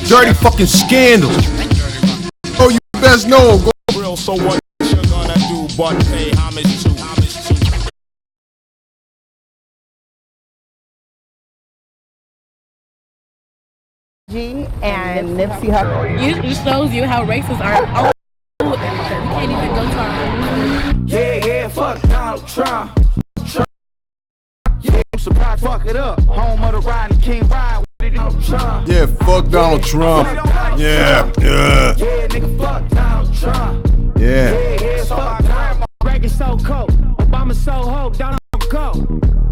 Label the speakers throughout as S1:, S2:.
S1: dirty fucking scandal. Oh, you best know. Go
S2: real, so what you gonna do but pay homage to?
S3: And Nipsey Hussle.
S4: It shows you how racist are. Oh, we can't even go to our.
S5: Yeah, fuck Donald Trump. Yeah, I'm surprised, fuck it up. Home of the riding king ride with Donald Trump.
S1: Yeah, fuck Donald Trump. Yeah.
S5: Yeah, nigga, fuck Donald Trump.
S1: Yeah.
S5: Fuck Donald. Reagan so cold, Obama so ho, Donald go.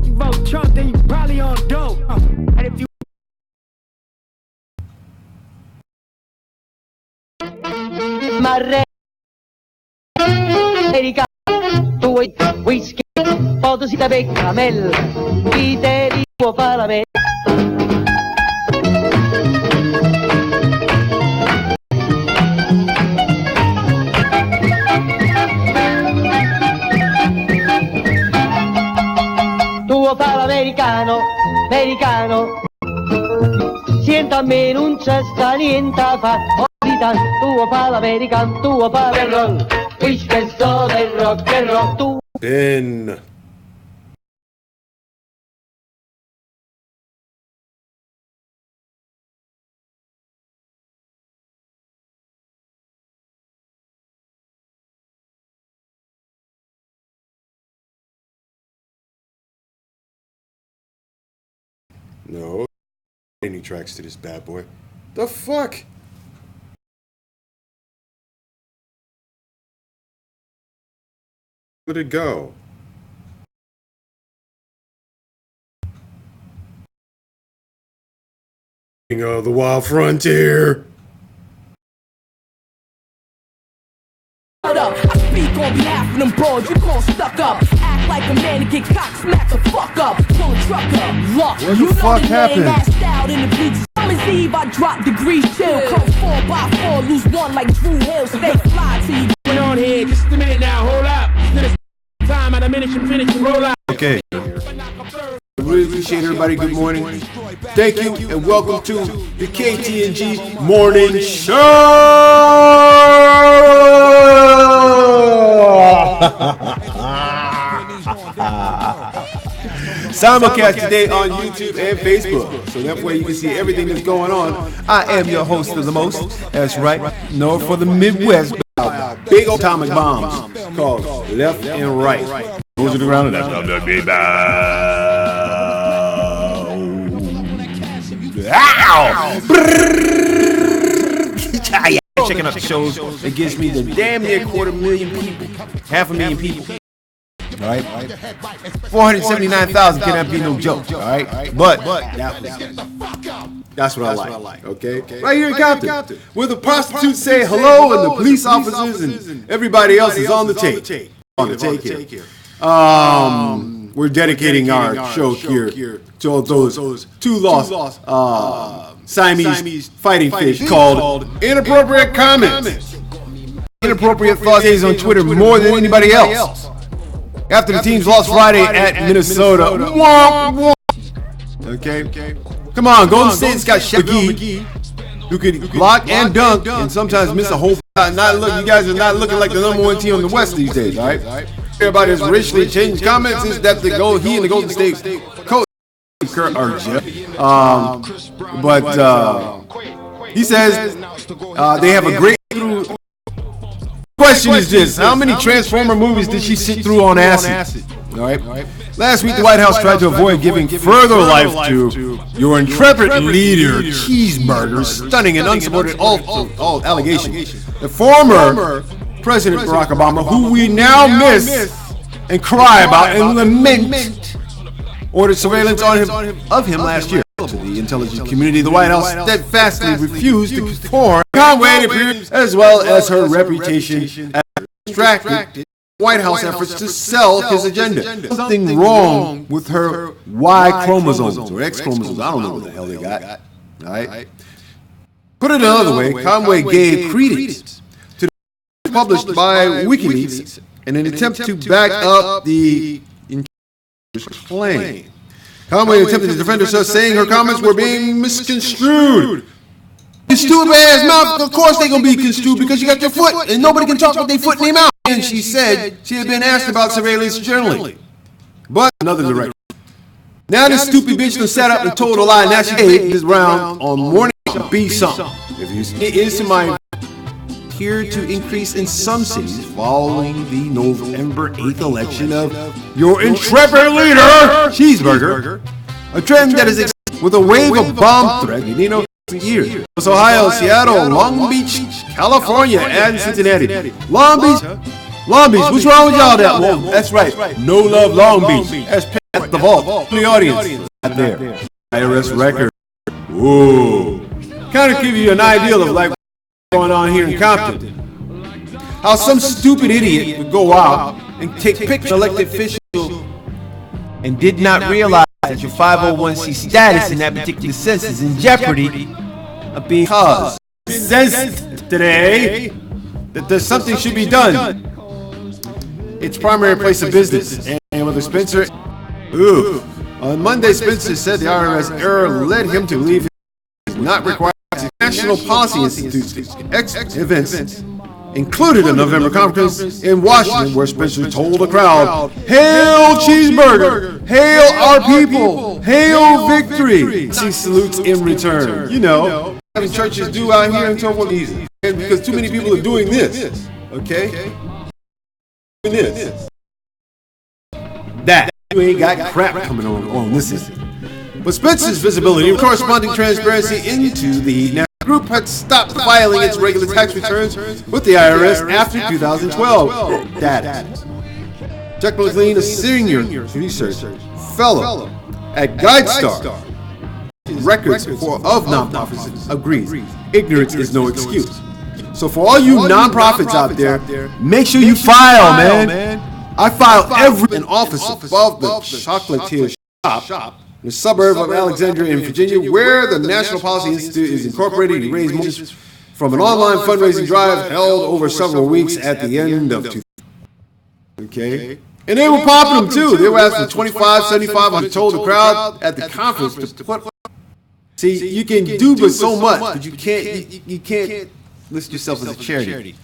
S5: You vote Trump, then you probably on dope. And if you
S3: America, tu vuoi whisky, potosi da becamel, chi te li può fare a me? Tu vuoi fare l'americano, americano, siéntame non c'è sta niente a fa. Tu fa l'American, tu fa il roll, whisky soda e rock and roll, tu.
S1: Ben. No. Any tracks to this bad boy. The fuck? Where'd it go? The Wild Frontier.
S6: Hold up, I speak on behalf of them bros, you call stuck up. Act like a man to get cock smack the fuck up. Pull a truck up, look.
S1: What the fuck happened?
S6: Out in the bleachers. Summer's Eve, I drop degrees chill. Come 4x4, lose one like Drew Hill. Stay fly till you
S5: going on here. Just a minute now, hold up. Time at a minute and finish and roll out.
S1: Okay. I really appreciate everybody. Good morning. Thank you and welcome to the Ktng Morning Show. Simulcast today on YouTube and Facebook, so that way you can see everything that's going on. I am your host of the most. That's right, north for the Midwest. Big atomic bombs called Left and Right. Goes to the ground and that's checking out the shows that gives me the damn near 250,000 people, 500,000 people. All right, 479,000 cannot be no joke. All right, but that's what I like. Okay, right here in Compton, where the prostitutes say hello and the police officers and everybody else is on the take. On the take here. We're dedicating our show here to all those two lost Siamese fighting fish called inappropriate comments, inappropriate thoughts on Twitter more than anybody else. After the teams lost Friday at Minnesota. Okay. Come on, Golden State's got Shaq McGee, who can block and dunk and sometimes miss a whole. You guys are not looking like the #1 team on the West these days, all right? Everybody has racially changed comments is that he and the Golden State coach are he says they have a great. Question is this: how many Transformer movies did she sit through on acid? All right. Last week, the White House tried to avoid giving further life to your intrepid leader, Cheeseburger, stunning and unsupported all allegations. The former President Barack Obama, who we now miss and cry about and lament, ordered surveillance of him last year. To the intelligence community, the White House steadfastly refused to support Conway, as well as her reputation as distracted White House efforts to sell his agenda. Something wrong with her Y chromosomes or X chromosomes. I don't know what the hell they got. All right. Put it another way, Conway gave credence to the published by WikiLeaks in an attempt to back up the claim. Conway attempted to defend herself, saying her comments were being misconstrued. stupid ass mouth. Of course they gonna be construed because you got your foot, and nobody can talk with their foot in their mouth. And she said she had been asked about surveillance journaling, but another direction. Now this stupid bitch done sat up and told a lie. Now she gave this round on morning be something. If you it is to my here to increase in some cities following the November 8th election of your intrepid leader, Cheeseburger. A trend that is with a wave of bomb threat, you know, for years. It's Ohio, Seattle, Long Beach, California, and Cincinnati. Long Beach, what's wrong with y'all that? Well, that's right. No love Long Beach. That's at the vault. The audience. Right there. IRS record. Whoa. Kind of give you an idea of like what's going on here in Compton. How some stupid idiot would go out and take pictures of elected officials and did not realize that your 501c status in that particular sense is in jeopardy of being caused. Sensed today that there's something should be done. Its primary place of business. And with Spencer, on Monday, Spencer said the IRS error led him to believe he was not required to National Policy Institute's events. Included a November conference in Washington where Spencer told the crowd, "Hail Cheeseburger! Hail our people! Hail victory!" She salutes in return. You know, having churches do out here in Total Easy. Because too many people are doing this. Okay? Doing this. That. You ain't got crap coming on this is. But Spencer's visibility and corresponding transparency into the national group had stopped filing its regular tax returns with the IRS after 2012. Data. Chuck McLean, a senior research fellow at GuideStar Records of nonprofits, agrees ignorance is no excuse. So for all you nonprofits out there, make sure you file, man. I file every an office above the chocolatier shop in the suburb of Alexandria in Virginia, where the National Policy Institute is incorporated to raise money from an online fundraising drive held over several weeks at the end of 2000. Okay? And they were popping them too. They were asking 25, 75. I told the crowd at the conference to put. See, you can do but so much, but you can't list yourself as a charity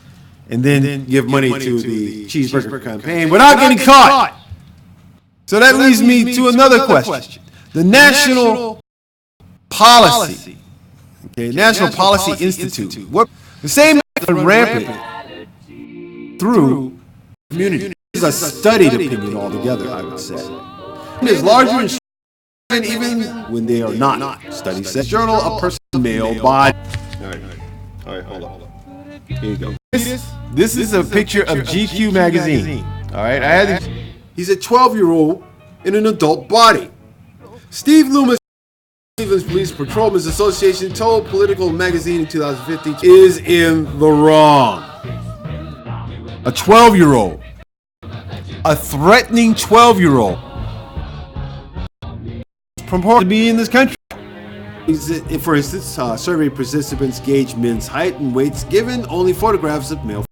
S1: and then give money to the Cheeseburger campaign without getting caught. So that leads me to another question. The National Policy, National Policy Institute, the same rampant through community. This is a studied opinion altogether, I would say. It is larger and even when they are not. Study says journal a person mailed by. All right, hold on. Here you go. This is a picture of GQ magazine. All right, he's a 12-year-old in an adult body. Steve Loomis, Cleveland Police Patrolmen's Association, told Political Magazine in 2015 is in the wrong. A 12-year-old, a threatening 12-year-old, purported to be in this country. For instance, survey participants gauged men's height and weights, given only photographs of male.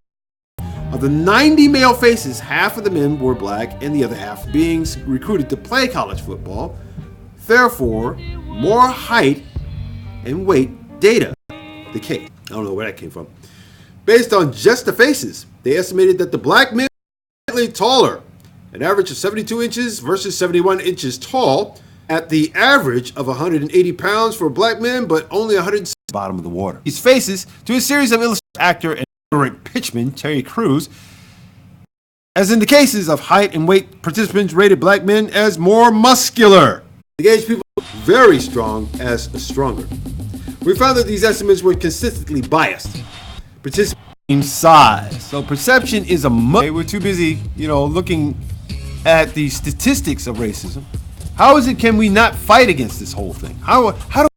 S1: Of the 90 male faces, half of the men were black and the other half being recruited to play college football. Therefore, more height and weight data. The case. I don't know where that came from. Based on just the faces, they estimated that the black men were slightly taller, an average of 72 inches versus 71 inches tall, at the average of 180 pounds for black men, but only 100 bottom of the water. These faces to a series of illustrated actor and pitchman Terry Crews, as in the cases of height and weight, participants rated black men as more muscular. The gauge people very strong as stronger. We found that these estimates were consistently biased. Participant size. So perception is a we're too busy, looking at the statistics of racism. How is it can we not fight against this whole thing? How do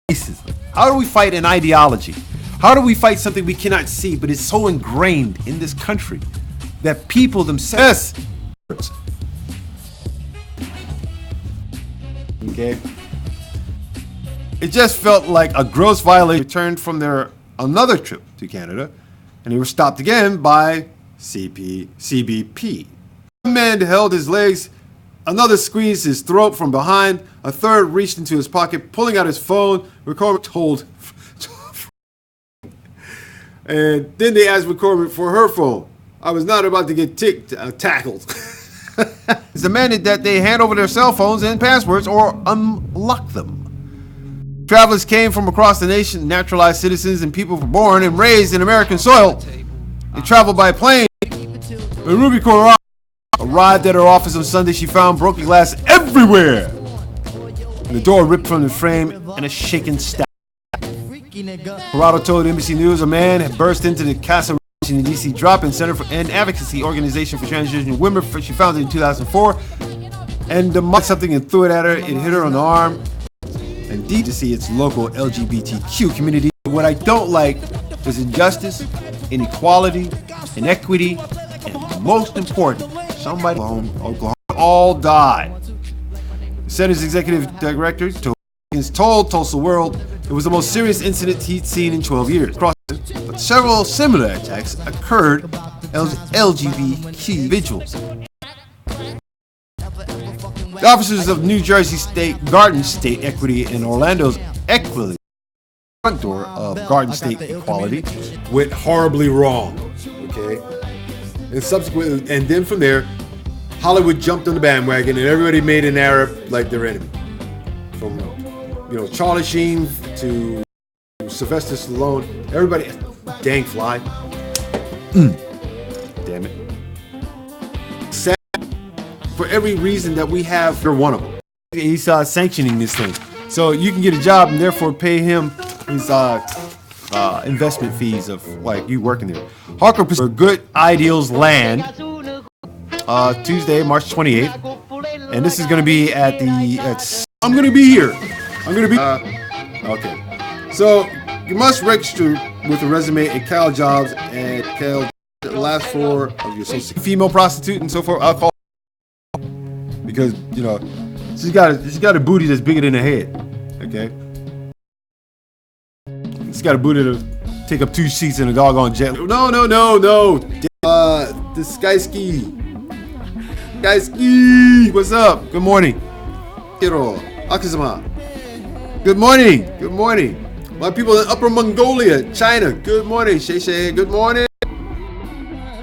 S1: we racism? How do we fight an ideology? How do we fight something we cannot see but is so ingrained in this country that people themselves It just felt like a gross violation. Returned from their another trip to Canada, and they were stopped again by CBP. One man held his legs, another squeezed his throat from behind, a third reached into his pocket, pulling out his phone. Told And then they asked McCormick for her phone. I was not about to get tackled. It's demanded that they hand over their cell phones and passwords or unlock them. Travelers came from across the nation, naturalized citizens and people born and raised in American soil. They traveled by plane. When Ruby Colorado arrived at her office on Sunday, she found broken glass everywhere. And the door ripped from the frame and a shaken stack. Corrado told NBC News a man had burst into the Casa in the DC Drop-In Center for an advocacy organization for transgender women. She founded in 2004, and something and threw it at her. It hit her on the arm. And deep to see its local LGBTQ community. What I don't like is injustice, inequality, inequity, and most important, somebody in Oklahoma all died. The center's executive director told Tulsa World it was the most serious incident he'd seen in 12 years. But several similar attacks occurred LGBTQ individuals. The officers of New Jersey State Garden State Equity and Orlando's Equity front door of Garden State Equality went horribly wrong. Okay, and subsequently, and then from there, Hollywood jumped on the bandwagon and everybody made an Arab like their enemy. From Charlie Sheen to Sylvester Stallone, everybody, dang fly. Damn it. Sad for every reason that we have, you're one of them. He's sanctioning this thing. So you can get a job and therefore pay him his investment fees of like you working there. Harker for Good Ideals Land, Tuesday, March 28th. And this is going to be at the, I'm going to be here. I'm going to be, okay. So you must register with a resume at Cal Jobs and Cal the last four of your social female prostitute and so forth. I'll call because she's got a booty that's bigger than her head. Okay, she's got a booty to take up 2 seats in a doggone jet. No. The Skyski, what's up? Good morning. Hiro Akizama. Good morning. My people in Upper Mongolia, China. Good morning, Shay. Good morning.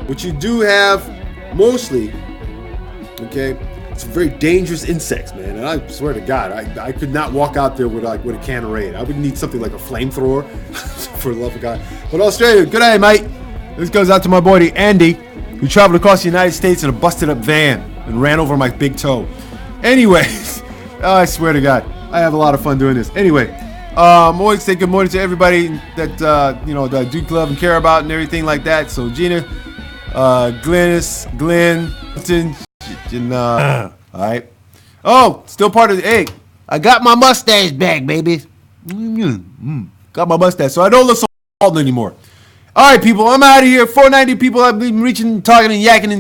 S1: What you do have mostly, okay, it's very dangerous insects, man. And I swear to God, I could not walk out there with a can of raid. I would need something like a flamethrower, for the love of God. But Australia, good day, mate. This goes out to my boy Andy, who traveled across the United States in a busted up van and ran over my big toe. Anyways, I swear to God, I have a lot of fun doing this. Anyway, I always say good morning to everybody that that I do love and care about and everything like that. So Gina, Glenn, all right. Oh, still part of the egg. I got my mustache back, baby. Got my mustache, so I don't look so bald anymore. All right, people, I'm out of here. 490 people. I've been reaching, talking, and yakking and